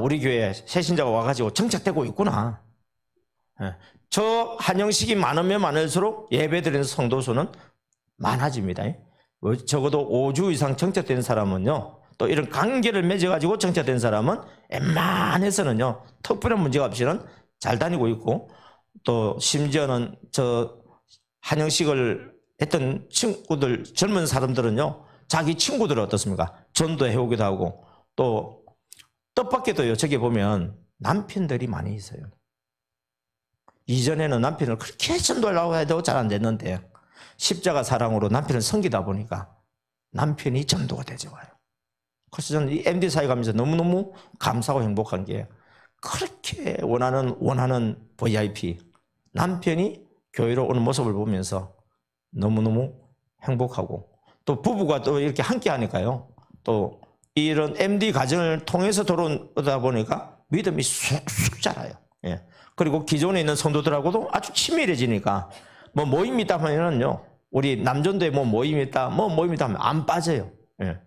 우리 교회에 새신자가 와가지고 정착되고 있구나. 저 한영식이 많으면 많을수록 예배드리는 성도 수는 많아집니다. 적어도 5주 이상 정착된 사람은요, 또 이런 관계를 맺어가지고 정착된 사람은 웬만해서는요, 특별한 문제가 없이는 잘 다니고 있고, 또 심지어는 저 한영식을 했던 친구들, 젊은 사람들은요, 자기 친구들은 어떻습니까? 전도해 오기도 하고, 또 뜻밖에도요, 저기 보면 남편들이 많이 있어요. 이전에는 남편을 그렇게 전도하려고 해도 잘 안 됐는데, 십자가 사랑으로 남편을 섬기다 보니까 남편이 전도가 되죠. 그래서 저는 이 MD 사회 가면서 너무너무 감사하고 행복한 게, 그렇게 원하는 VIP 남편이 교회로 오는 모습을 보면서 너무너무 행복하고, 또 부부가 또 이렇게 함께 하니까요, 또 이런 MD 과정을 통해서 돌아오다 보니까 믿음이 쑥쑥 자라요. 예. 그리고 기존에 있는 성도들하고도 아주 친밀해지니까, 뭐 모임이 있다 하면요, 우리 남전도에 뭐 모임이 있다 하면 안 빠져요. 예.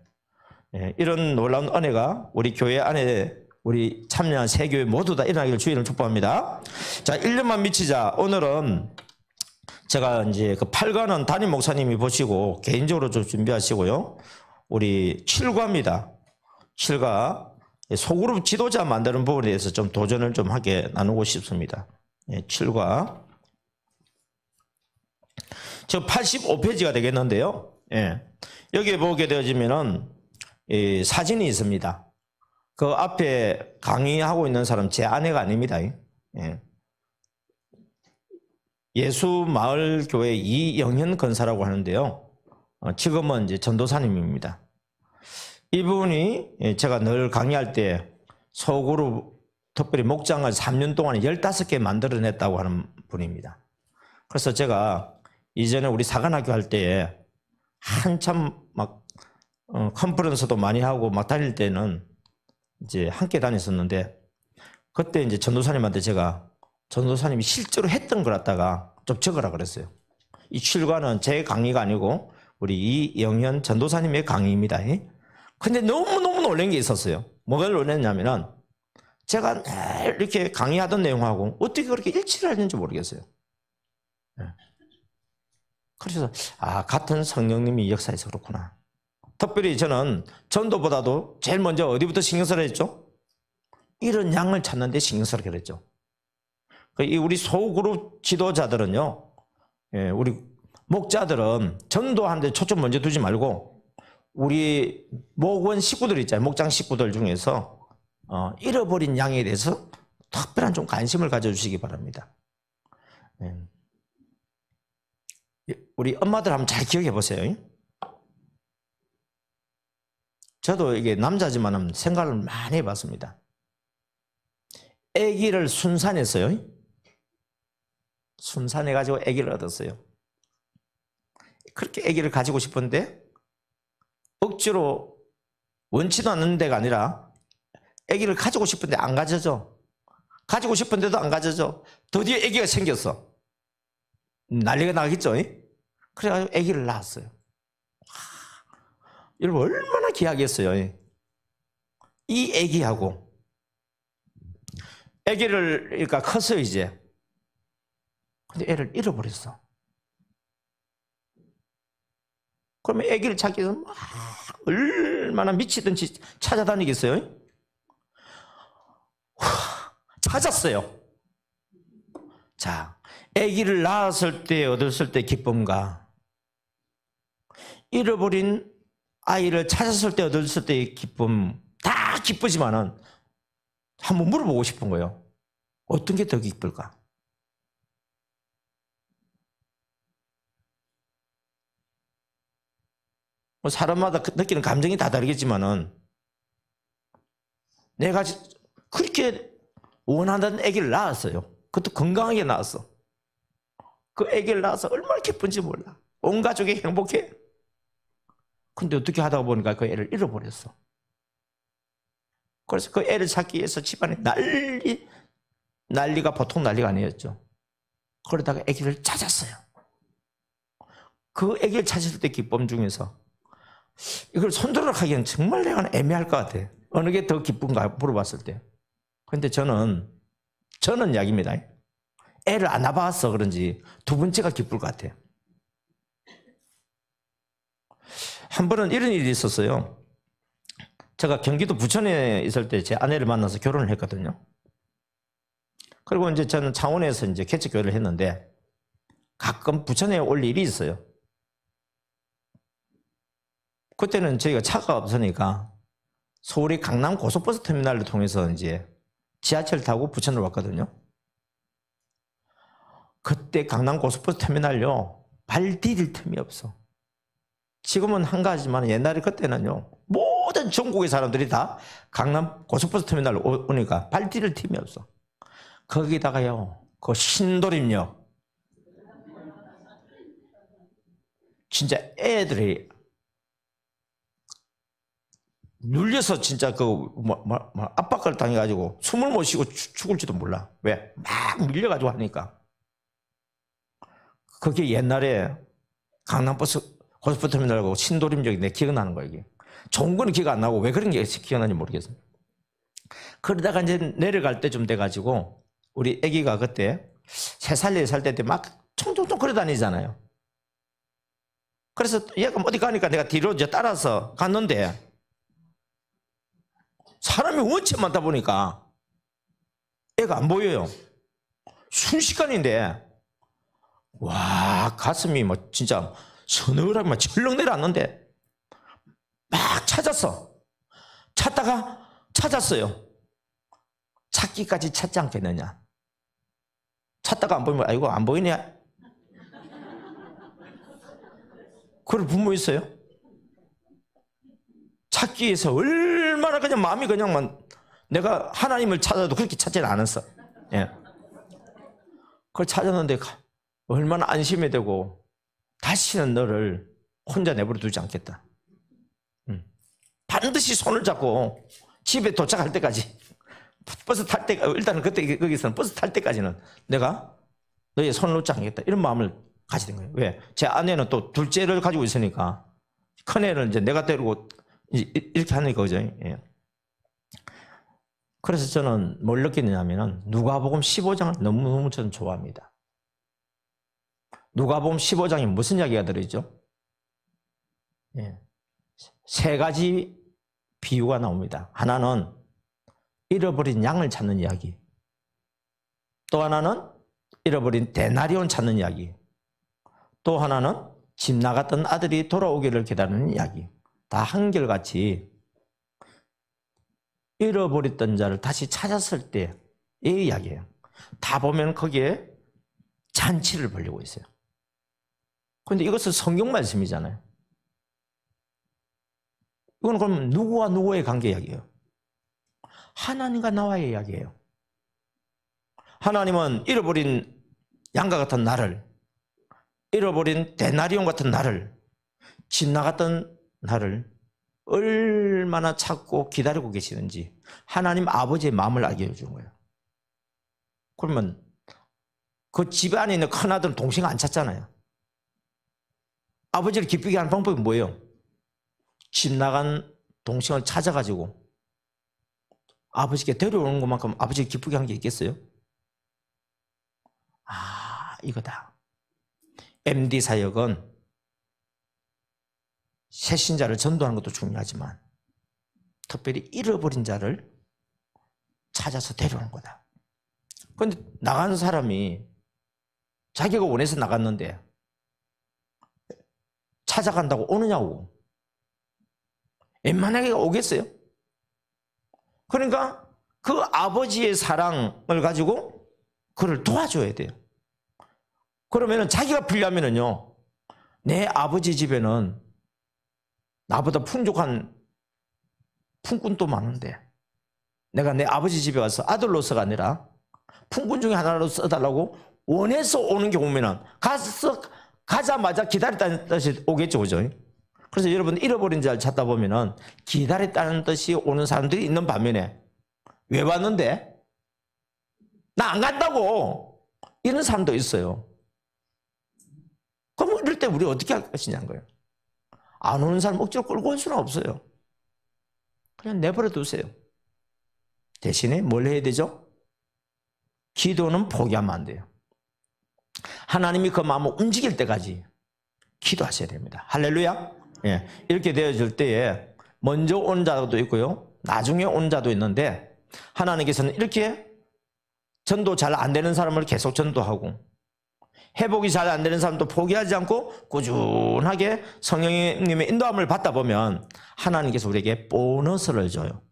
예. 이런 놀라운 은혜가 우리 교회 안에 우리 참여한 세 교회 모두 다 일어나기를 주의를 축복합니다. 자, 1년만 미치자. 오늘은 제가 이제 그 8과는 담임 목사님이 보시고 개인적으로 좀 준비하시고요. 우리 7과입니다. 7과 소그룹 지도자 만드는 부분에 대해서 좀 도전을 좀 하게 나누고 싶습니다. 예, 7과. 저 85페이지가 되겠는데요. 예. 여기에 보게 되어지면은 사진이 있습니다. 그 앞에 강의하고 있는 사람 제 아내가 아닙니다. 예. 예수마을교회 이영현 권사라고 하는데요. 지금은 이제 전도사님입니다. 이분이 제가 늘 강의할 때 소그룹 특별히 목장을 3년 동안 15개 만들어냈다고 하는 분입니다. 그래서 제가 이전에 우리 사관학교 할 때에 한참 막 컨퍼런스도 많이 하고 막 다닐 때는 이제 함께 다녔었는데, 그때 이제 전도사님한테 제가 전도사님이 실제로 했던 걸 갖다가 좀 적으라 그랬어요. 이 7과는 제 강의가 아니고 우리 이영현 전도사님의 강의입니다. 근데 너무너무 놀란 게 있었어요. 뭐가 놀랐냐면은 제가 늘 이렇게 강의하던 내용하고 어떻게 그렇게 일치를 하는지 모르겠어요. 그래서 같은 성령님이 역사해서 그렇구나. 특별히 저는 전도보다도 제일 먼저 어디부터 신경 써야 했죠? 이런 양을 찾는 데 신경 써야 그랬죠. 우리 소그룹 지도자들은요, 우리 목자들은 전도하는 데 초점 먼저 두지 말고 우리 목원 식구들 있잖아요. 목장 식구들 중에서 잃어버린 양에 대해서 특별한 좀 관심을 가져주시기 바랍니다. 우리 엄마들 한번 잘 기억해 보세요. 저도 이게 남자지만 생각을 많이 해봤습니다. 아기를 순산했어요. 순산해가지고 아기를 얻었어요. 그렇게 아기를 가지고 싶은데 억지로 원치도 않는 데가 아니라 아기를 가지고 싶은데 안 가져져. 가지고 싶은데도 안 가져져. 드디어 아기가 생겼어. 난리가 나겠죠. 그래가지고 아기를 낳았어요. 여러분 얼마나 귀하겠어요. 이 아기하고 아기를 그러니까 컸어요 이제. 근데 애를 잃어버렸어. 그러면 아기를 찾기 위해서 막 얼마나 미치든지 찾아다니겠어요? 찾았어요. 자, 아기를 낳았을 때 얻었을 때 기쁨과 잃어버린 아이를 찾았을 때 얻었을 때의 기쁨 다 기쁘지만은 한번 물어보고 싶은 거예요. 어떤 게 더 기쁠까? 사람마다 느끼는 감정이 다 다르겠지만은 내가 그렇게 원하는 아기를 낳았어요. 그것도 건강하게 낳았어. 그 아기를 낳아서 얼마나 기쁜지 몰라. 온 가족이 행복해. 근데 어떻게 하다 보니까 그 애를 잃어버렸어. 그래서 그 애를 찾기 위해서 집안에 난리가 보통 난리가 아니었죠. 그러다가 아기를 찾았어요. 그 아기를 찾았을 때 기쁨 중에서 이걸 손들어 하기엔 정말 내가 애매할 것 같아. 어느 게 더 기쁜가 물어봤을 때 근데 저는 이야기입니다. 애를 안 낳아봐서 그런지 두 번째가 기쁠 것 같아요. 한 번은 이런 일이 있었어요. 제가 경기도 부천에 있을 때 제 아내를 만나서 결혼을 했거든요. 그리고 이제 저는 창원에서 이제 개척교회를 했는데 가끔 부천에 올 일이 있어요. 그때는 저희가 차가 없으니까 서울의 강남 고속버스 터미널을 통해서 이제 지하철 타고 부천으로 왔거든요. 그때 강남 고속버스 터미널요, 발 디딜 틈이 없어. 지금은 한 가지만 옛날에 그때는요, 모든 전국의 사람들이 다 강남 고속버스 터미널 오니까 발 디딜 틈이 없어. 거기다가요, 그 신도림역. 진짜 애들이 눌려서 진짜 압박을 당해가지고 숨을 못 쉬고 죽을지도 몰라. 왜? 막 밀려가지고 하니까. 그게 옛날에 강남버스 고속버스 터미널하고 신도림역이 내 기억나는 거야, 이게. 좋은 거는 기억 안 나고 왜 그런 게 기억나는지 모르겠어요. 그러다가 이제 내려갈 때쯤 돼가지고 우리 아기가 그때 3살, 4살 때 막 총총총 걸어 다니잖아요. 그래서 얘가 어디 가니까 내가 뒤로 이제 따라서 갔는데 사람이 원체 많다 보니까 애가 안 보여요. 순식간인데 와, 가슴이 뭐 진짜 서늘하게 막 철렁 내려왔는데 막 찾았어. 찾다가 찾았어요. 찾기까지 찾지 않겠느냐. 찾다가 안 보이면 아이고 안 보이네. 그럴 부모 있어요? 찾기 위해서 얼마나 그냥 마음이 그냥 내가 하나님을 찾아도 그렇게 찾지는 않았어. 예. 그걸 찾았는데 얼마나 안심이 되고 다시는 너를 혼자 내버려 두지 않겠다. 반드시 손을 잡고 집에 도착할 때까지 버스 탈 때, 일단은 그때 거기서는 버스 탈 때까지는 내가 너의 손을 놓지 않겠다. 이런 마음을 가지는 거예요. 왜? 제 아내는 또 둘째를 가지고 있으니까 큰애를 이제 내가 데리고 이렇게 하니까, 그죠? 예. 그래서 저는 뭘 느끼느냐면은 누가복음 15장을 너무너무 저는 좋아합니다. 누가복음 15장에 무슨 이야기가 들어있죠? 예. 3가지 비유가 나옵니다. 하나는 잃어버린 양을 찾는 이야기. 또 하나는 잃어버린 데나리온 찾는 이야기. 또 하나는 집 나갔던 아들이 돌아오기를 기다리는 이야기. 다 한결같이 잃어버렸던 자를 다시 찾았을 때의 이야기예요. 다 보면 거기에 잔치를 벌이고 있어요. 그런데 이것은 성경 말씀이잖아요. 이건 그럼 누구와 누구의 관계 이야기예요? 하나님과 나와의 이야기예요. 하나님은 잃어버린 양과 같은 나를, 잃어버린 데나리온 같은 나를, 집 나갔던 나를 얼마나 찾고 기다리고 계시는지 하나님 아버지의 마음을 알게 해준 거예요. 그러면 그 집 안에 있는 큰아들은 동생 안 찾잖아요. 아버지를 기쁘게 하는 방법이 뭐예요? 집 나간 동생을 찾아가지고 아버지께 데려오는 것만큼 아버지를 기쁘게 한 게 있겠어요? 아, 이거다. MD 사역은 새신자를 전도하는 것도 중요하지만 특별히 잃어버린 자를 찾아서 데려오는 거다. 그런데 나가는 사람이 자기가 원해서 나갔는데 찾아간다고 오느냐고. 웬만하게 오겠어요? 그러니까 그 아버지의 사랑을 가지고 그를 도와줘야 돼요. 그러면 자기가 필요하면은요, 내 아버지 집에는 나보다 풍족한 품꾼도 많은데 내가 내 아버지 집에 와서 아들로서가 아니라 품꾼 중에 하나로 써달라고 원해서 오는 경우면은 가자마자 기다렸다는 뜻이 오겠죠, 그죠? 그래서 여러분 잃어버린 자를 찾다 보면은 기다렸다는 뜻이 오는 사람들이 있는 반면에 왜 왔는데? 나 안 간다고! 이런 사람도 있어요. 그럼 이럴 때 우리 어떻게 할 것이냐는 거예요. 안 오는 사람 억지로 끌고 올 수는 없어요. 그냥 내버려 두세요. 대신에 뭘 해야 되죠? 기도는 포기하면 안 돼요. 하나님이 그 마음을 움직일 때까지 기도하셔야 됩니다. 할렐루야. 예, 이렇게 되어질 때에 먼저 온 자도 있고요, 나중에 온 자도 있는데, 하나님께서는 이렇게 전도 잘 안 되는 사람을 계속 전도하고, 회복이 잘 안 되는 사람도 포기하지 않고 꾸준하게 성령님의 인도함을 받다 보면 하나님께서 우리에게 보너스를 줘요.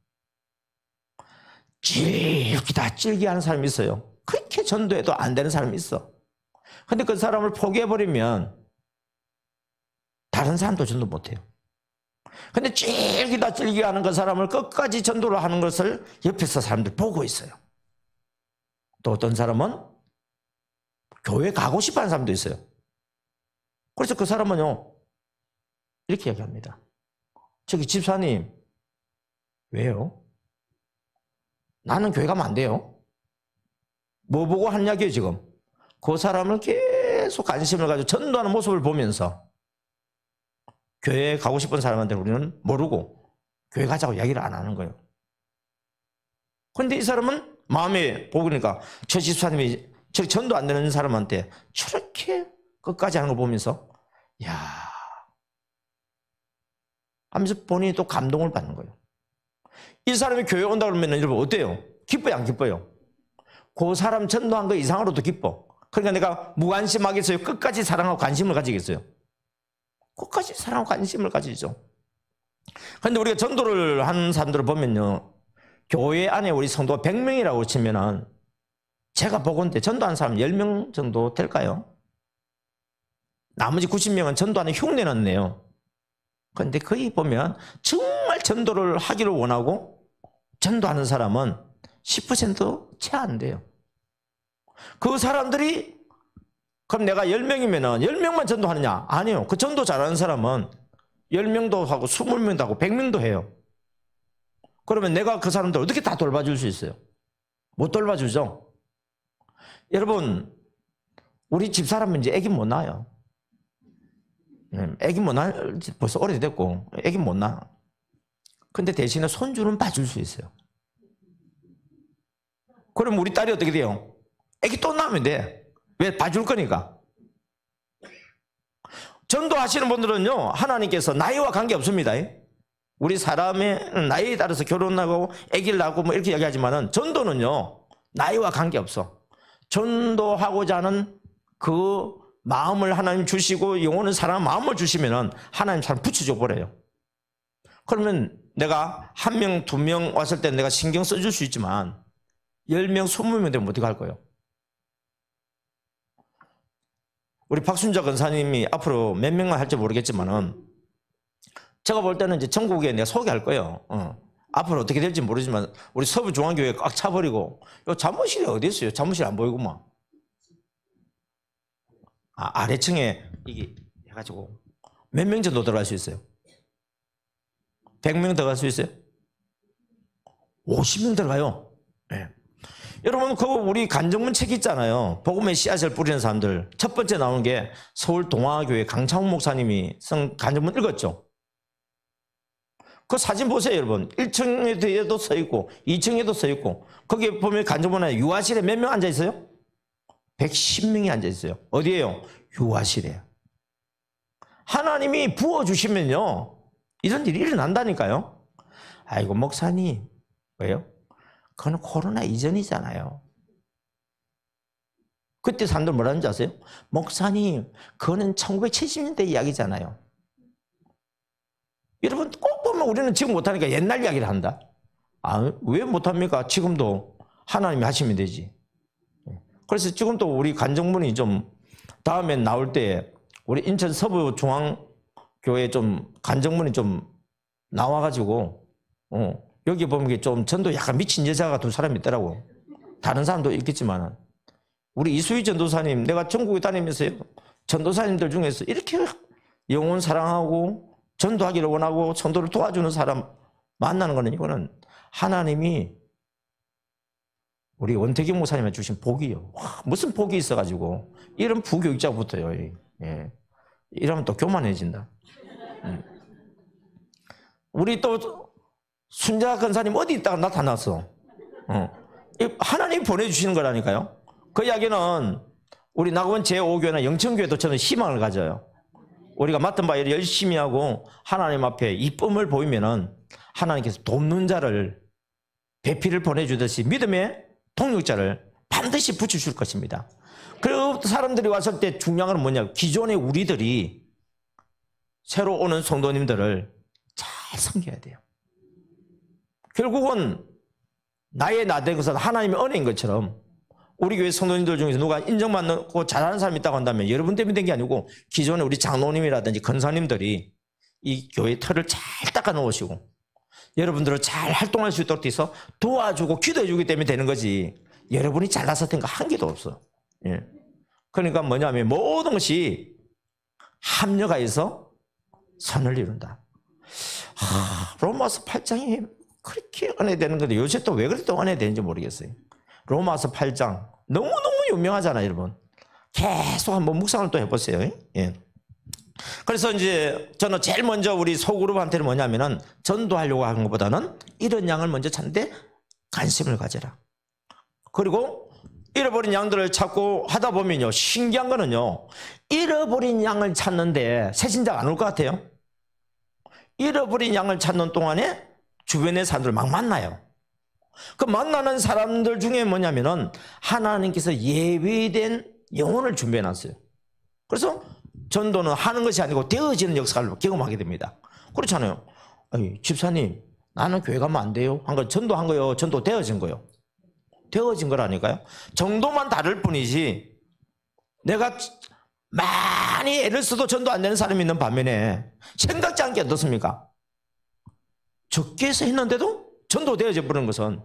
찔기하는 사람이 있어요. 그렇게 전도해도 안 되는 사람이 있어. 근데 그 사람을 포기해버리면 다른 사람도 전도 못해요. 근데 찔기하는 그 사람을 끝까지 전도를 하는 것을 옆에서 사람들 보고 있어요. 또 어떤 사람은 교회 가고 싶어 하는 사람도 있어요. 그래서 그 사람은요, 이렇게 얘기합니다. 저기 집사님, 왜요? 나는 교회 가면 안 돼요. 뭐 보고 한 이야기예요, 지금? 그 사람을 계속 관심을 가지고 전도하는 모습을 보면서 교회에 가고 싶은 사람한테 우리는 모르고 교회 가자고 이야기를 안 하는 거예요. 그런데 이 사람은 마음에 보니까 저 집사님이 저 전도 안 되는 사람한테 저렇게 끝까지 하는 거 보면서 야 하면서 본인이 또 감동을 받는 거예요. 이 사람이 교회에 온다 그러면 여러분 어때요? 기뻐요, 안 기뻐요? 그 사람 전도한 거 이상으로도 기뻐. 그러니까 내가 무관심하겠어요? 끝까지 사랑하고 관심을 가지겠어요? 끝까지 사랑하고 관심을 가지죠. 그런데 우리가 전도를 하는 사람들을 보면요, 교회 안에 우리 성도가 100명이라고 치면은 제가 보건대 전도한 사람 10명 정도 될까요? 나머지 90명은 전도하는 흉내는 내요. 그런데 거의 보면 정말 전도를 하기를 원하고 전도하는 사람은 10% 채 안 돼요. 그 사람들이 그럼 내가 10명이면 10명만 전도하느냐? 아니요. 그 전도 잘하는 사람은 10명도 하고 20명도 하고 100명도 해요. 그러면 내가 그 사람들 어떻게 다 돌봐줄 수 있어요? 못 돌봐주죠. 여러분, 우리 집사람은 이제 애기 못 낳아요. 애기 못 낳아, 벌써 오래됐고 애기 못 낳아. 근데 대신에 손주는 봐줄 수 있어요. 그럼 우리 딸이 어떻게 돼요? 애기 또 낳으면 돼. 왜? 봐줄 거니까. 전도하시는 분들은요, 하나님께서 나이와 관계없습니다. 우리 사람의 나이에 따라서 결혼하고 애기를 낳고 뭐 이렇게 얘기하지만은 전도는요, 나이와 관계없어. 전도하고자 하는 그 마음을 하나님 주시고 영혼을 사랑하는 마음을 주시면은 하나님 사람 붙여줘 버려요. 그러면 내가 1명, 2명 왔을 때 내가 신경 써줄 수 있지만 10명, 20명 되면 어떻게 할 거예요? 우리 박순자 권사님이 앞으로 몇 명만 할지 모르겠지만은 제가 볼 때는 이제 전국에 내가 소개할 거예요. 앞으로 어떻게 될지 모르지만 우리 서부중앙교회 꽉 차버리고 요 사무실이 어디 있어요? 사무실 안 보이구만. 아래층에 이게 해가지고 몇 명 정도 들어갈 수 있어요? 100명 들어갈 수 있어요? 50명 들어가요. 네. 여러분, 그 우리 간정문 책 있잖아요. 복음의 씨앗을 뿌리는 사람들. 첫 번째 나오는 게 서울 동화교회 강창훈 목사님이 쓴 간정문 읽었죠? 그 사진 보세요, 여러분. 1층에도 서 있고 2층에도 서 있고 거기에 보면 간정문에 유아실에 몇 명 앉아 있어요? 110명이 앉아 있어요. 어디에요? 유아실에. 하나님이 부어주시면요, 이런 일이 일어난다니까요. 아이고 목사님, 왜요? 그건 코로나 이전이잖아요. 그때 사람들 뭐라는지 아세요? 목사님, 그거는 1970년대 이야기잖아요. 여러분, 꼭 보면 우리는 지금 못하니까 옛날 이야기를 한다. 왜 못합니까? 지금도 하나님이 하시면 되지. 그래서 지금도 우리 간정문이 좀 다음에 나올 때 우리 인천 서부중앙교회 좀 간정문이 좀 나와가지고 여기 보면 좀 전도 약간 미친 여자가 2사람 있더라고. 다른 사람도 있겠지만 우리 이수희 전도사님, 내가 전국에 다니면서요, 전도사님들 중에서 이렇게 영혼 사랑하고 전도하기를 원하고 전도를 도와주는 사람 만나는 거는 이거는 하나님이 우리 원태경 목사님한테 주신 복이요. 와, 무슨 복이 있어가지고 이런 부교육자가 붙어요. 예. 이러면 또 교만해진다. 우리 또 순자 권사님 어디 있다가 나타났어? 하나님이 보내주시는 거라니까요. 그 이야기는 우리 낙원 제5교회나 영천교회도 저는 희망을 가져요. 우리가 맡은 바 일을 열심히 하고 하나님 앞에 이쁨을 보이면은 하나님께서 돕는 자를 배필을 보내주듯이 믿음의 동력자를 반드시 붙여줄 것입니다. 그 사람들이 왔을 때 중요한 건 뭐냐? 기존의 우리들이 새로 오는 성도님들을 잘 섬겨야 돼요. 결국은 나의 나된 것은 하나님의 은혜인 것처럼 우리 교회 성도님들 중에서 누가 인정받고 잘하는 사람이 있다고 한다면 여러분 때문에 된 게 아니고 기존에 우리 장로님이라든지 권사님들이 이 교회 틀을 잘 닦아 놓으시고 여러분들을 잘 활동할 수 있도록 해서 도와주고 기도해 주기 때문에 되는 거지 여러분이 잘나서 된 거 한 개도 없어. 예. 그러니까 뭐냐면 모든 것이 합력하여서 선을 이룬다. 로마서 8장이 그렇게 은혜되는 건데 요새 또 왜 그렇게 은혜되는지 모르겠어요. 로마서 8장 너무너무 유명하잖아요, 여러분. 계속 한번 묵상을 또 해보세요. 예. 그래서 이제 저는 제일 먼저 우리 소그룹한테는 뭐냐면은 전도하려고 하는 것보다는 이런 양을 먼저 찾는데 관심을 가져라. 그리고 잃어버린 양들을 찾고 하다 보면요, 신기한 거는요, 잃어버린 양을 찾는데 새신자가 안 올 것 같아요. 잃어버린 양을 찾는 동안에 주변의 사람들 막 만나요. 그 만나는 사람들 중에 뭐냐면은 하나님께서 예비된 영혼을 준비해 놨어요. 그래서 전도는 하는 것이 아니고 되어지는 역사를 경험하게 됩니다. 그렇잖아요. 아니, 집사님, 나는 교회 가면 안 돼요? 한 건 전도한 거요. 전도 되어진 거요. 되어진 거라니까요. 정도만 다를 뿐이지 내가 많이 애를 써도 전도 안 되는 사람이 있는 반면에 생각지 않게 어떻습니까? 적게 해서 했는데도 전도되어져 버리는 것은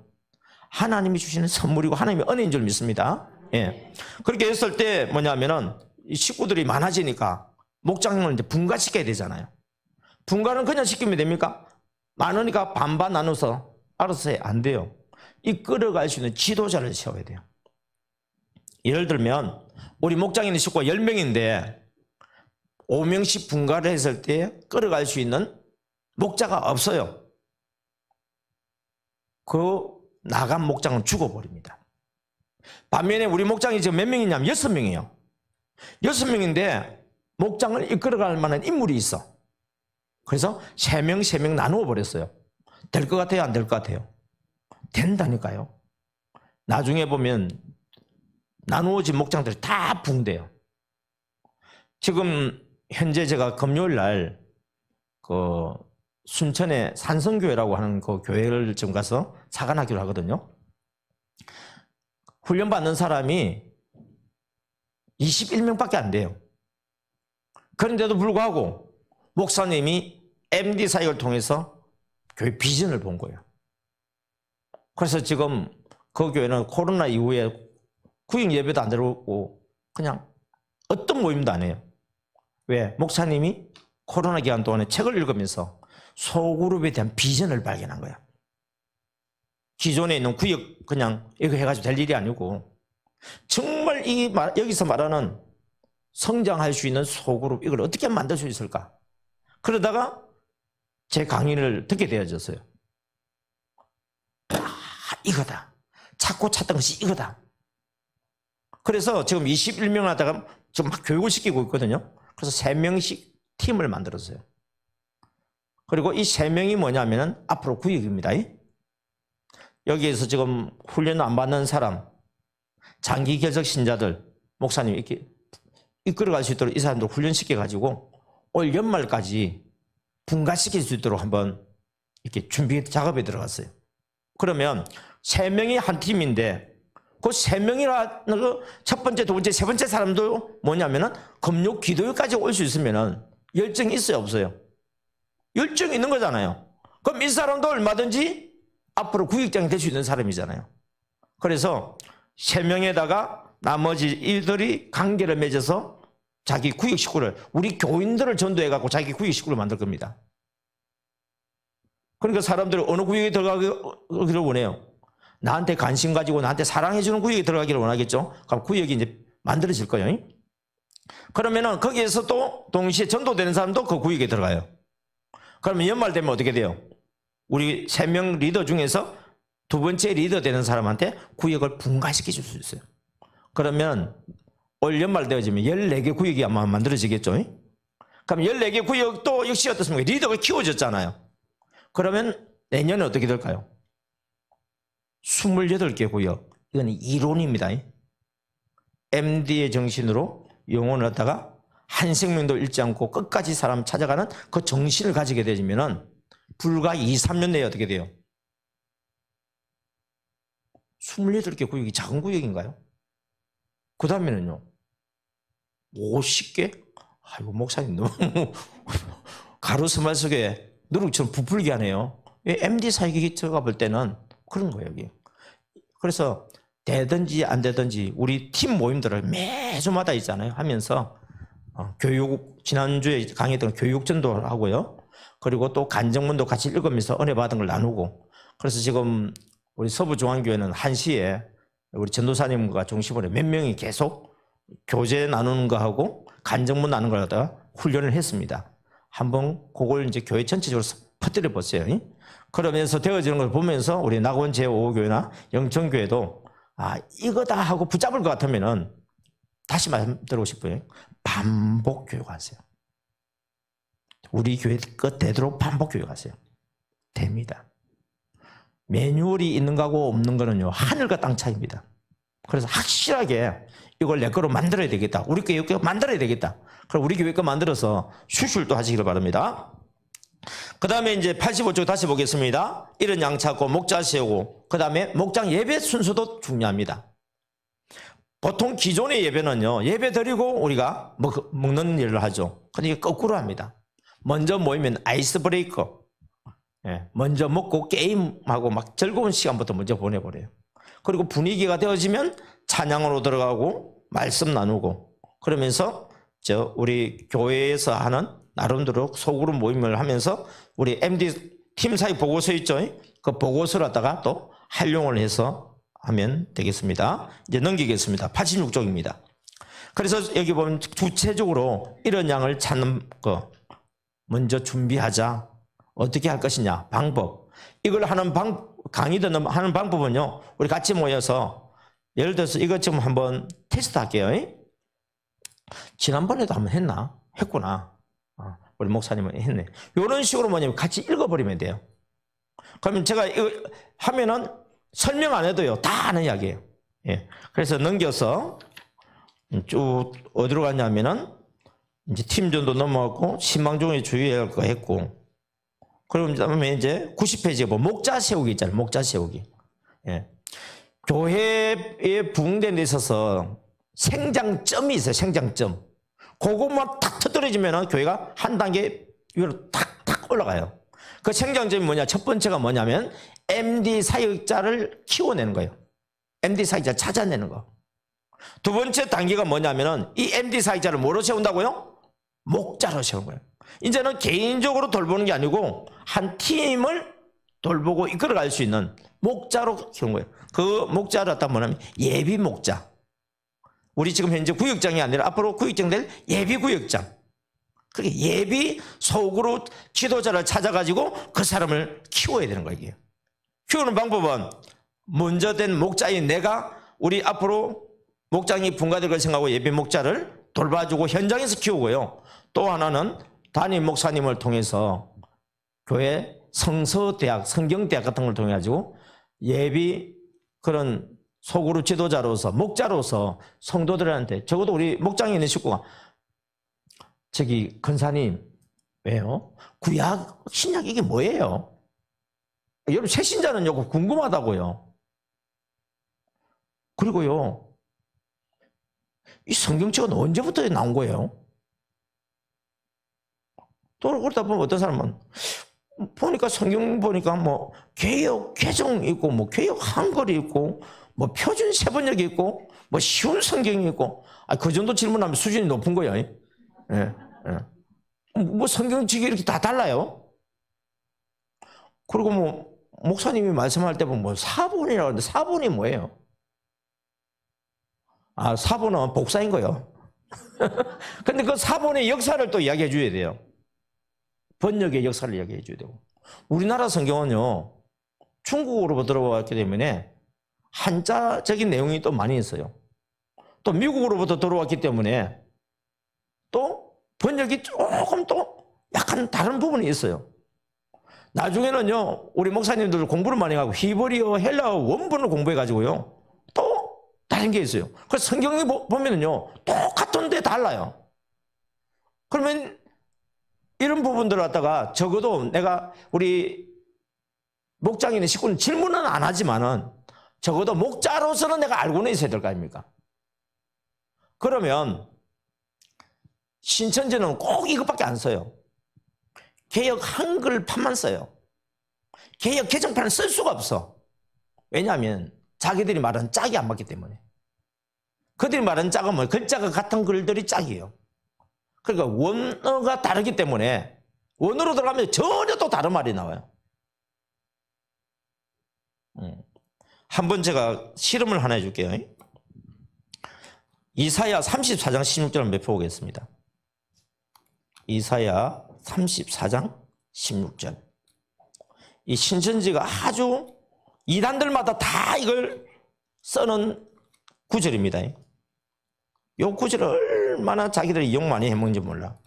하나님이 주시는 선물이고 하나님의 은혜인 줄 믿습니다. 예. 그렇게 했을 때 뭐냐면은 이 식구들이 많아지니까 목장을 이제 분가시켜야 되잖아요. 분가는 그냥 시키면 됩니까? 많으니까 반반 나눠서 알아서 해. 안 돼요. 이끌어갈 수 있는 지도자를 세워야 돼요. 예를 들면 우리 목장에 있는 식구가 10명인데 5명씩 분가를 했을 때 끌어갈 수 있는 목자가 없어요. 그 나간 목장은 죽어버립니다. 반면에 우리 목장이 지금 몇 명이냐면 6명이에요. 6명인데 목장을 이끌어갈 만한 인물이 있어. 그래서 3명 나누어 버렸어요. 될 것 같아요? 안 될 것 같아요? 된다니까요. 나중에 보면 나누어진 목장들이 다 붕대요. 지금 현재 제가 금요일 날 그 순천에 산성교회라고 하는 그 교회를 지금 가서 사관하기로 하거든요. 훈련받는 사람이 21명밖에 안 돼요. 그런데도 불구하고 목사님이 MD 사역을 통해서 교회 비전을 본 거예요. 그래서 지금 그 교회는 코로나 이후에 구역 예배도 안 들어오고 그냥 어떤 모임도 안 해요. 왜? 목사님이 코로나 기간 동안에 책을 읽으면서 소그룹에 대한 비전을 발견한 거야. 기존에 있는 구역 그냥 이거 해가지고 될 일이 아니고 정말 여기서 말하는 성장할 수 있는 소그룹 이걸 어떻게 만들 수 있을까? 그러다가 제 강의를 듣게 되어졌어요. 이거다. 찾고 찾던 것이 이거다. 그래서 지금 21명 하다가 지금 막 교육을 시키고 있거든요. 그래서 3명씩 팀을 만들었어요. 그리고 이 3명이 뭐냐면은 앞으로 구역입니다. 여기에서 지금 훈련 안 받는 사람, 장기 결석 신자들, 목사님 이렇게 이끌어갈 수 있도록 이 사람들 훈련시켜가지고 올 연말까지 분가시킬 수 있도록 한번 이렇게 준비 작업에 들어갔어요. 그러면 3명이 한 팀인데 그 3명이라는 그 첫 번째, 두 번째, 세 번째 사람도 뭐냐면은 금요 기도회까지 올 수 있으면은 열정이 있어요, 없어요? 열정이 있는 거잖아요. 그럼 이 사람도 얼마든지 앞으로 구역장이 될 수 있는 사람이잖아요. 그래서 3명에다가 나머지 이들이 관계를 맺어서 자기 구역 식구를, 우리 교인들을 전도해갖고 자기 구역 식구를 만들 겁니다. 그러니까 사람들이 어느 구역에 들어가기를 원해요? 나한테 관심 가지고 나한테 사랑해주는 구역에 들어가기를 원하겠죠? 그럼 구역이 이제 만들어질 거예요. 그러면은 거기에서 또 동시에 전도되는 사람도 그 구역에 들어가요. 그러면 연말 되면 어떻게 돼요? 우리 3명 리더 중에서 두 번째 리더 되는 사람한테 구역을 분가시켜 줄 수 있어요. 그러면 올 연말 되어지면 14개 구역이 아마 만들어지겠죠. 그럼 14개 구역도 역시 어떻습니까? 리더가 키워졌잖아요. 그러면 내년에 어떻게 될까요? 28개 구역. 이건 이론입니다. MD의 정신으로 영혼을 갖다가 한 생명도 잃지 않고 끝까지 사람 찾아가는 그 정신을 가지게 되면 불과 2, 3년 내에 어떻게 돼요? 28개 구역이 작은 구역인가요? 그 다음에는요, 50개? 아이고, 목사님 너무 가로수말 속에 누룩처럼 부풀게 하네요. MD 사역이 들어가 볼 때는 그런 거예요, 여기. 그래서 되든지 안 되든지 우리 팀 모임들을 매주마다 있잖아요. 하면서 교육, 지난주에 강의했던 교육전도를 하고요. 그리고 또 간증문도 같이 읽으면서 은혜 받은 걸 나누고. 그래서 지금 우리 서부중앙교회는 1시에 우리 전도사님과 중심으로 몇 명이 계속 교제 나누는 거 하고 간증문 나누는 걸 갖다가 훈련을 했습니다. 한번 그걸 이제 교회 전체적으로 퍼뜨려 보세요. 그러면서 되어지는 걸 보면서 우리 낙원 제5교회나 영천교회도 이거다 하고 붙잡을 것 같으면은 다시 말씀드리고 싶어요. 반복 교육하세요. 우리 교회 것 되도록 반복 교육하세요. 됩니다. 매뉴얼이 있는 거하고 없는 거는요, 하늘과 땅 차이입니다. 그래서 확실하게 이걸 내 거로 만들어야 되겠다. 우리 교회 거 만들어야 되겠다. 그럼 우리 교회 거 만들어서 수술도 하시기를 바랍니다. 그 다음에 이제 85쪽 다시 보겠습니다. 이런 양 찾고 목자 세우고, 그 다음에 목장 예배 순서도 중요합니다. 보통 기존의 예배는요, 예배 드리고 우리가 먹는 일을 하죠. 근데 이게 거꾸로 합니다. 먼저 모이면 아이스 브레이커. 먼저 먹고 게임하고 막 즐거운 시간부터 먼저 보내버려요. 그리고 분위기가 되어지면 찬양으로 들어가고 말씀 나누고, 그러면서 우리 교회에서 하는 나름대로 소그룹 모임을 하면서 우리 MD 팀 사이 보고서 있죠? 그 보고서를 갖다가 또 활용을 해서 하면 되겠습니다. 이제 넘기겠습니다. 86쪽입니다. 그래서 여기 보면 구체적으로 이런 양을 찾는 거 먼저 준비하자. 어떻게 할 것이냐, 방법. 이걸 하는 강의 듣는 하는 방법은요, 우리 같이 모여서 예를 들어서 이것 좀 한번 테스트 할게요. 지난번에도 한번 했나? 했구나. 우리 목사님은 했네. 이런 식으로 뭐냐면 같이 읽어버리면 돼요. 그러면 제가 이거 하면은 설명 안 해도요, 다 아는 이야기예요. 그래서 넘겨서 쭉 어디로 갔냐면은 이제 팀전도 넘어갔고 신망종에 주의해야 할 거 했고, 그럼 다음에 이제 90페이지에 뭐 목자 세우기 있잖아요. 목자 세우기. 교회에 부흥된 데 있어서 생장점이 있어요. 생장점. 그것만 탁 터뜨려지면 교회가 한 단계 위로 탁탁 올라가요. 그 생장점이 뭐냐? 첫 번째가 뭐냐면 MD 사역자를 키워내는 거예요. MD 사역자 찾아내는 거. 두 번째 단계가 뭐냐면은 이 MD 사역자를 뭐로 세운다고요? 목자로 세우는 거예요. 이제는 개인적으로 돌보는 게 아니고 한 팀을 돌보고 이끌어갈 수 있는 목자로 키우는 거예요. 그 목자를 갖다 뭐냐면 예비 목자. 우리 지금 현재 구역장이 아니라 앞으로 구역장 될 예비 구역장. 그게 예비 소그룹 지도자를 찾아가지고 그 사람을 키워야 되는 거예요. 키우는 방법은 먼저 된 목자인 내가 우리 앞으로 목장이 분가될 걸 생각하고 예비 목자를 돌봐주고 현장에서 키우고요. 또 하나는 담임 목사님을 통해서 교회 성서대학, 성경대학 같은 걸 통해 가지고 예비 그런 소그룹 지도자로서 목자로서 성도들한테, 적어도 우리 목장에 있는 식구가 저기 권사님 왜요? 구약 신약 이게 뭐예요? 여러분 새신자는 요거 궁금하다고요. 그리고요, 이 성경책은 언제부터 나온 거예요? 또 그러다 보면 어떤 사람은 보니까 성경 보니까 뭐 개역 개정 있고 뭐 개역 한글이 있고 뭐 표준 세번역이 있고 뭐 쉬운 성경이 있고, 그 정도 질문하면 수준이 높은 거예요. 뭐 성경책이 이렇게 다 달라요. 그리고 뭐 목사님이 말씀할 때 보면 뭐 사본이라고 하는데 사본이 뭐예요? 사본은 복사인 거예요. 근데 그 사본의 역사를 또 이야기해 줘야 돼요. 번역의 역사를 이야기해 줘야 되고. 우리나라 성경은요, 중국으로부터 들어왔기 때문에 한자적인 내용이 또 많이 있어요. 또 미국으로부터 들어왔기 때문에 또 번역이 조금 또 약간 다른 부분이 있어요. 나중에는요, 우리 목사님들 공부를 많이 하고 히브리어, 헬라어 원본을 공부해가지고요, 또 다른 게 있어요. 그래서 성경에 보면은요, 똑같은데 달라요. 그러면 이런 부분들을 갖다가 적어도 내가 우리 목장이나 식구는 질문은 안 하지만은 적어도 목자로서는 내가 알고는 있어야 될 거 아닙니까? 그러면 신천지는 꼭 이것밖에 안 써요. 개역 한글판만 써요. 개역 개정판을 쓸 수가 없어. 왜냐하면 자기들이 말하는 짝이 안 맞기 때문에. 그들이 말하는 짝은 뭐예요? 글자가 같은 글들이 짝이에요. 그러니까 원어가 다르기 때문에 원어로 들어가면 전혀 또 다른 말이 나와요. 한번 제가 실험을 하나 해줄게요. 이사야 34장 16절을 몇 표 보겠습니다. 이사야 34장 16절. 이 신천지가 아주 이단들마다 다 이걸 써놓은 구절입니다. 이 구절을 얼마나 자기들이 이용 많이 해먹는지 몰라.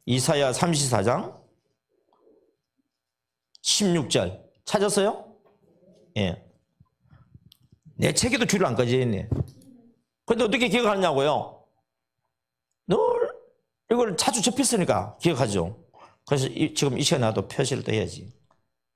이사야 34장 16절 찾았어요? 예. 내 책에도 줄을 안 꺼져 있네. 근데 어떻게 기억하냐고요? 늘 이걸 자주 접했으니까 기억하죠. 그래서 지금 이 시간에 나도 표시를 또 해야지.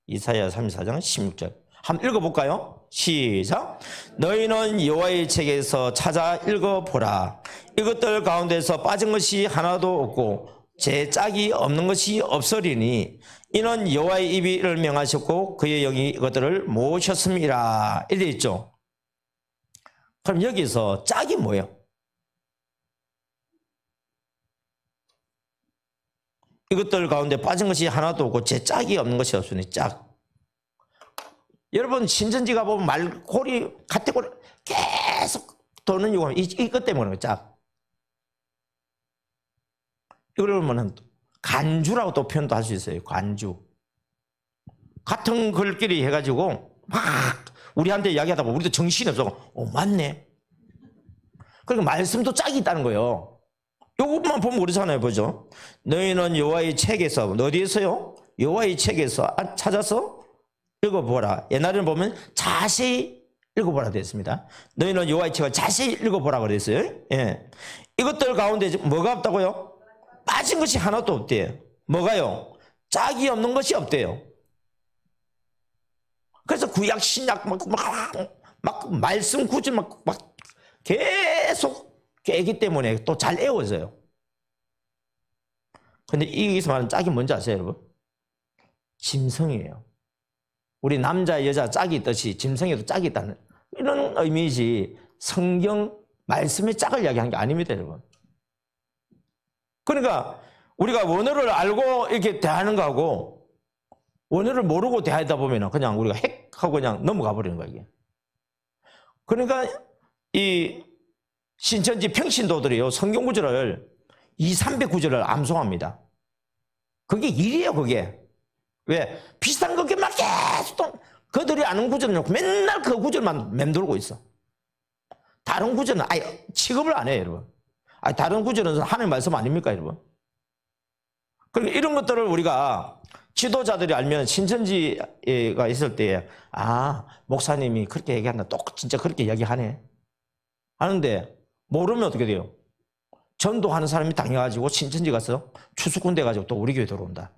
이사야 34장 16절. 한번 읽어볼까요? 시작. 너희는 여호와의 책에서 찾아 읽어보라. 이것들 가운데서 빠진 것이 하나도 없고 제 짝이 없는 것이 없으리니 이는 여호와의 입이 이를 명하셨고 그의 영이 이것들을 모으셨음이라. 이래 있죠. 그럼 여기서 짝이 뭐예요? 이것들 가운데 빠진 것이 하나도 없고 제 짝이 없는 것이 없으니 짝. 여러분 신천지 가보면 말고리 가태고리 계속 도는 이유가 이것 때문에 짝. 이걸 보면 간주라고 또 표현도 할 수 있어요. 간주. 같은 글끼리 해가지고 막 우리한테 이야기하다 보면 우리도 정신이 없어. 맞네. 그러니까 말씀도 짝이 있다는 거예요. 이것만 보면 그렇잖아요. 보죠. 너희는 여호와의 책에서 어디에서요? 여호와의 책에서 찾아서 읽어보라. 옛날에는 보면 자세히 읽어보라 되었습니다. 너희는 여호와의 책을 자세히 읽어보라 그랬어요. 예. 이것들 가운데 뭐가 없다고요? 빠진 것이 하나도 없대요. 뭐가요? 짝이 없는 것이 없대요. 그래서 구약 신약 막 말씀 구절 막 계속 깨기 때문에 또 잘 애워져요. 근데 여기서 말하는 짝이 뭔지 아세요, 여러분? 짐승이에요. 우리 남자 여자 짝이 있듯이 짐승에도 짝이 있다는 이런 의미지 성경 말씀의 짝을 이야기한 게 아닙니다, 여러분. 그러니까 우리가 원어를 알고 이렇게 대하는 거하고 원어를 모르고 대하다 보면 그냥 우리가 핵 하고 그냥 넘어가 버리는 거예요, 이게. 그러니까 이 신천지 평신도들이요, 성경 구절을 200~300구절을 암송합니다. 그게 일이에요, 그게. 왜? 비슷한 거게 막 계속 그들이 아는 구절은 놓고 맨날 그 구절만 맴돌고 있어. 다른 구절은 아예 취급을 안 해요, 여러분. 다른 구절은 하나님 말씀 아닙니까, 여러분? 그러니까 이런 것들을 우리가 지도자들이 알면 신천지가 있을 때, 목사님이 그렇게 얘기한다. 또 진짜 그렇게 이야기하네. 하는데, 모르면 어떻게 돼요? 전도하는 사람이 당해가지고 신천지 가서 추수꾼 돼가지고 또 우리 교회 들어온다.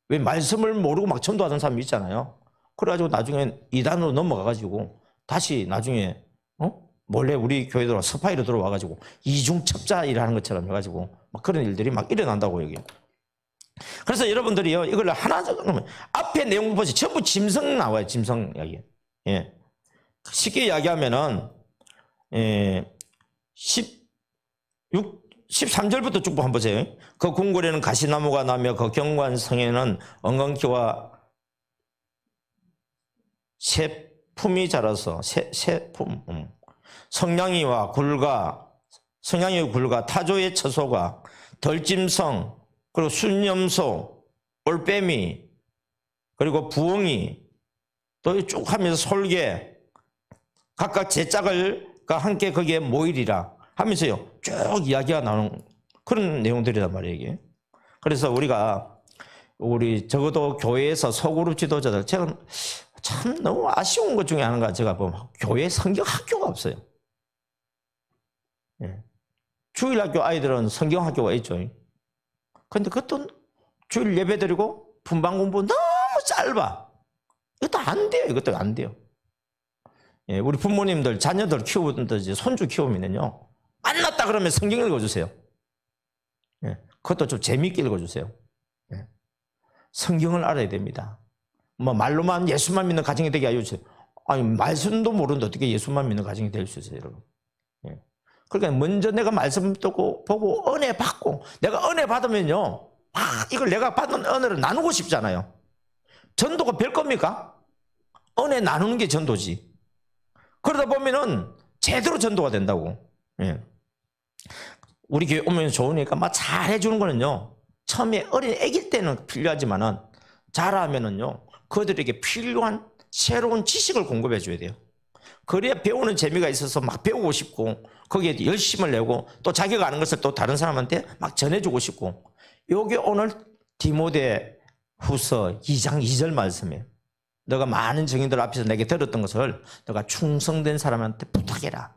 왜 말씀을 모르고 막 전도하는 사람이 있잖아요. 그래가지고 나중에 이단으로 넘어가가지고 다시 나중에, 몰래 우리 교회 들어와 스파이로 들어와가지고 이중첩자 일하는 것처럼 해가지고 막 그런 일들이 막 일어난다고 여기. 그래서 여러분들이요, 이걸 하나 적으면 앞에 내용 보시 전부 짐승 나와요. 짐승 이야기. 예. 쉽게 이야기하면은 13절부터 쭉 한번 보세요. 그 궁궐에는 가시나무가 나며 그 경관성에는 엉겅퀴와 새품이 자라서 새품, 성냥이와 굴과 타조의 처소가 덜짐승 그리고 순염소, 올빼미 그리고 부엉이, 또 쭉 하면서 솔개, 각각 제 짝을과 함께 거기에 모이리라 하면서요, 쭉 이야기가 나오는 그런 내용들이란 말이에요, 이게. 그래서 우리 적어도 교회에서 소그룹 지도자들, 제가 참 너무 아쉬운 것 중에 하나가 제가 보면 교회 성경 학교가 없어요. 예. 주일학교 아이들은 성경 학교가 있죠. 근데 그것도 주일 예배 드리고 분방 공부 너무 짧아. 이것도 안 돼요. 이것도 안 돼요. 예, 우리 부모님들 자녀들 키우든지 손주 키우면요, 만났다 그러면 성경 읽어주세요. 예, 그것도 좀 재밌게 읽어주세요. 예. 성경을 알아야 됩니다. 뭐 말로만 예수만 믿는 가정이 되게 알려주세요. 아니, 말씀도 모르는데 어떻게 예수만 믿는 가정이 될 수 있어요, 여러분? 예. 그러니까 먼저 내가 말씀 듣고 보고 은혜 받고, 내가 은혜 받으면요, 이걸 내가 받은 은혜를 나누고 싶잖아요. 전도가 별 겁니까? 은혜 나누는 게 전도지. 그러다 보면은 제대로 전도가 된다고. 예. 우리 교회 오면 좋으니까 막 잘해주는 거는요, 처음에 어린 애길 때는 필요하지만은 자라면은요, 그들에게 필요한 새로운 지식을 공급해 줘야 돼요. 그래야 배우는 재미가 있어서 막 배우고 싶고, 거기에 열심을 내고, 또 자기가 아는 것을 또 다른 사람한테 막 전해주고 싶고. 요게 오늘 디모데 후서 2장 2절 말씀이에요. 너가 많은 증인들 앞에서 내게 들었던 것을 너가 충성된 사람한테 부탁해라.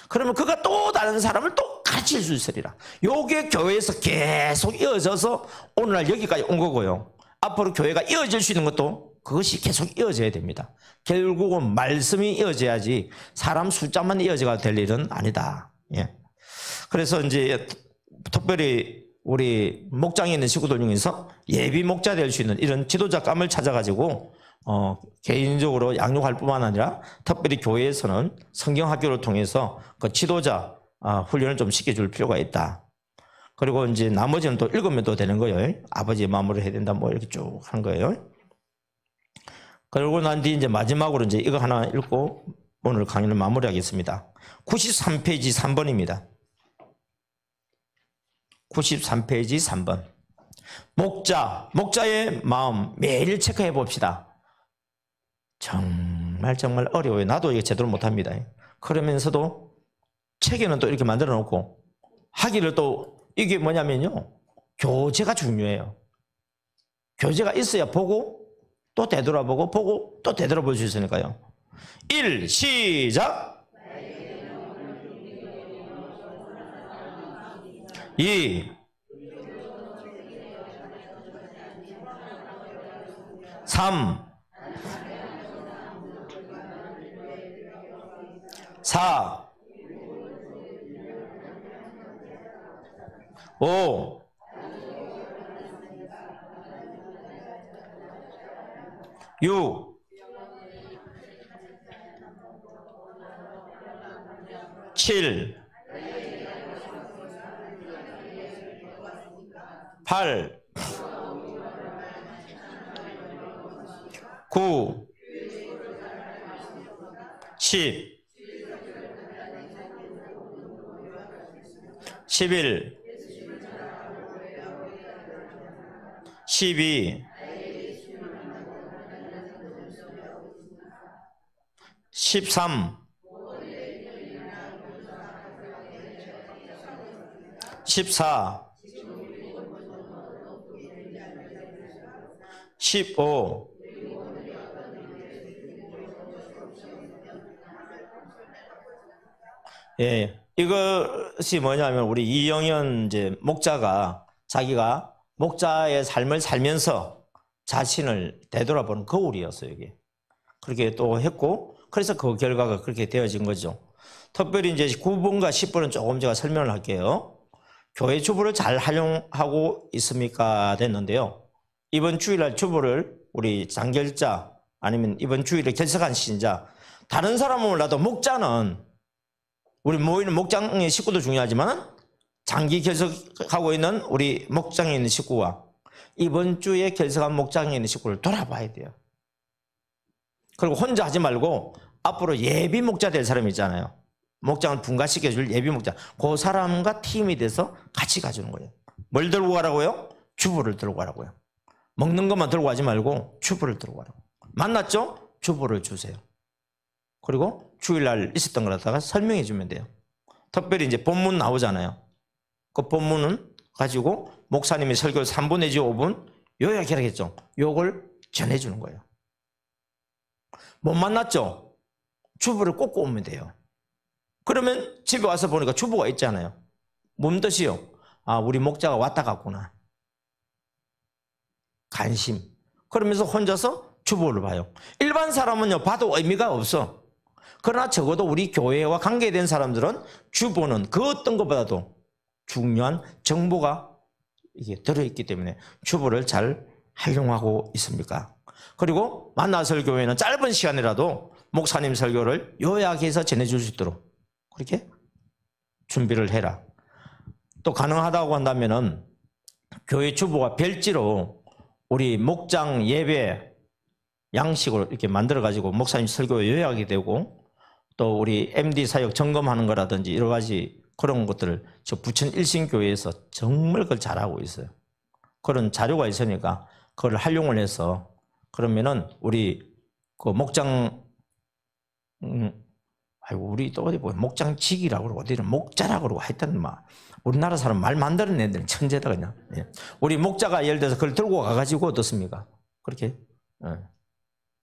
그러면 그가 또 다른 사람을 또 가르칠 수 있으리라. 요게 교회에서 계속 이어져서 오늘날 여기까지 온 거고요. 앞으로 교회가 이어질 수 있는 것도 그것이 계속 이어져야 됩니다. 결국은 말씀이 이어져야지 사람 숫자만 이어져가 될 일은 아니다. 예. 그래서 이제 특별히 우리 목장에 있는 식구들 중에서 예비 목자 될 수 있는 이런 지도자감을 찾아가지고 개인적으로 양육할 뿐만 아니라 특별히 교회에서는 성경학교를 통해서 그 지도자 훈련을 좀 시켜줄 필요가 있다. 그리고 이제 나머지는 또 읽으면 또 되는 거예요. 아버지의 마음으로 해야 된다, 뭐 이렇게 쭉 하는 거예요. 그리고 난 뒤 이제 마지막으로 이제 이거 하나 읽고 오늘 강의를 마무리하겠습니다. 93페이지 3번입니다. 93페이지 3번. 목자의 마음 매일 체크해 봅시다. 정말 어려워요. 나도 이게 제대로 못합니다. 그러면서도 책에는 또 이렇게 만들어 놓고 하기를 또 이게 뭐냐면요, 교재가 중요해요. 교재가 있어야 보고 또 되돌아보고 보고 또 되돌아볼 수 있으니까요. 1. 시작. 2. 3. 4. 5. 6. 7. 8. 9. 10. 11. 12. 13. 14. 15. 예, 이것이 뭐냐면 우리 이영현 이제 목자가 자기가 목자의 삶을 살면서 자신을 되돌아보는 거울이었어요, 이게. 그렇게 또 했고, 그래서 그 결과가 그렇게 되어진 거죠. 특별히 이제 9번과 10번은 조금 제가 설명을 할게요. 교회 주보를 잘 활용하고 있습니까? 됐는데요. 이번 주일날 주보를 우리 장결자 아니면 이번 주일에 결석한 신자, 다른 사람은 몰라도 목자는 우리 모이는 목장의 식구도 중요하지만 장기 결석하고 있는 우리 목장에 있는 식구와 이번 주에 결석한 목장에 있는 식구를 돌아봐야 돼요. 그리고 혼자 하지 말고 앞으로 예비 목자 될 사람이 있잖아요. 목장을 분가시켜줄 예비 목자. 그 사람과 팀이 돼서 같이 가주는 거예요. 뭘 들고 가라고요? 주보를 들고 가라고요. 먹는 것만 들고 가지 말고 주보를 들고 가라고. 만났죠? 주보를 주세요. 그리고 주일날 있었던 걸 갖다가 설명해 주면 돼요. 특별히 이제 본문 나오잖아요. 그 본문은 가지고 목사님이 설교를 3분 내지 5분 요약이라겠죠. 요걸 전해주는 거예요. 못 만났죠? 주보를 꽂고 오면 돼요. 그러면 집에 와서 보니까 주보가 있잖아요. 뭔 뜻이요? 아, 우리 목자가 왔다 갔구나. 관심. 그러면서 혼자서 주보를 봐요. 일반 사람은요, 봐도 의미가 없어. 그러나 적어도 우리 교회와 관계된 사람들은 주보는 그 어떤 것보다도 중요한 정보가 이게 들어있기 때문에 주보를 잘 활용하고 있습니까? 그리고 만나설 교회는 짧은 시간이라도 목사님 설교를 요약해서 전해줄 수 있도록 그렇게 준비를 해라. 또 가능하다고 한다면은 교회 주보가 별지로 우리 목장 예배 양식으로 이렇게 만들어 가지고 목사님 설교 요약이 되고 또 우리 MD 사역 점검하는 거라든지 여러 가지 그런 것들을 저 부천 일신교회에서 정말 그걸 잘하고 있어요. 그런 자료가 있으니까 그걸 활용을 해서 그러면은 우리 그 목장 아이고 우리 또 어디 보면 목장직이라고 그러고 어디는 목자라고 그러고 하여튼 막 우리나라 사람 말 만드는 애들은 천재다 그냥. 예. 우리 목자가 예를 들어서 그걸 들고 가가지고 어떻습니까? 그렇게 예.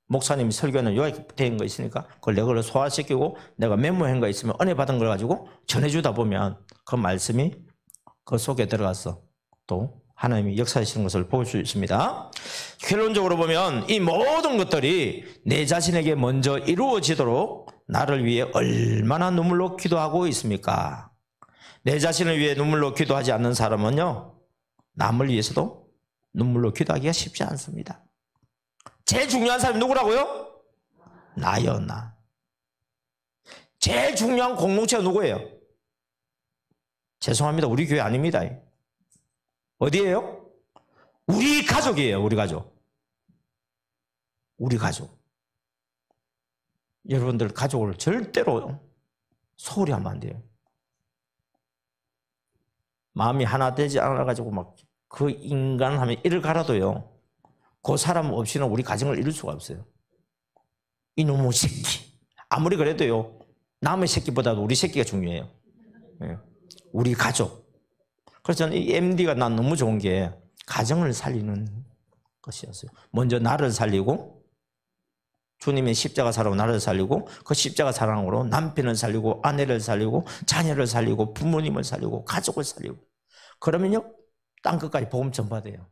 목사님이 설교는 요약된 거 있으니까 그걸 내가 소화시키고 내가 메모한 거 있으면 은혜 받은 걸 가지고 전해주다 보면 그 말씀이 그 속에 들어가서 또 하나님이 역사하시는 것을 볼 수 있습니다. 결론적으로 보면 이 모든 것들이 내 자신에게 먼저 이루어지도록 나를 위해 얼마나 눈물로 기도하고 있습니까? 내 자신을 위해 눈물로 기도하지 않는 사람은요, 남을 위해서도 눈물로 기도하기가 쉽지 않습니다. 제일 중요한 사람이 누구라고요? 나요, 나. 제일 중요한 공동체가 누구예요? 죄송합니다. 우리 교회 아닙니다. 어디예요? 우리 가족이에요. 우리 가족. 우리 가족. 여러분들 가족을 절대로 소홀히 하면 안 돼요. 마음이 하나 되지 않아가지고 막 그 인간 하면 이를 갈아도요. 그 사람 없이는 우리 가정을 이룰 수가 없어요. 이놈의 새끼. 아무리 그래도요. 남의 새끼보다도 우리 새끼가 중요해요. 우리 가족. 그래서 저는 이 MD가 난 너무 좋은 게 가정을 살리는 것이었어요. 먼저 나를 살리고 주님의 십자가 사랑으로 나를 살리고 그 십자가 사랑으로 남편을 살리고 아내를 살리고 자녀를 살리고 부모님을 살리고 가족을 살리고 그러면요 땅끝까지 복음 전파돼요.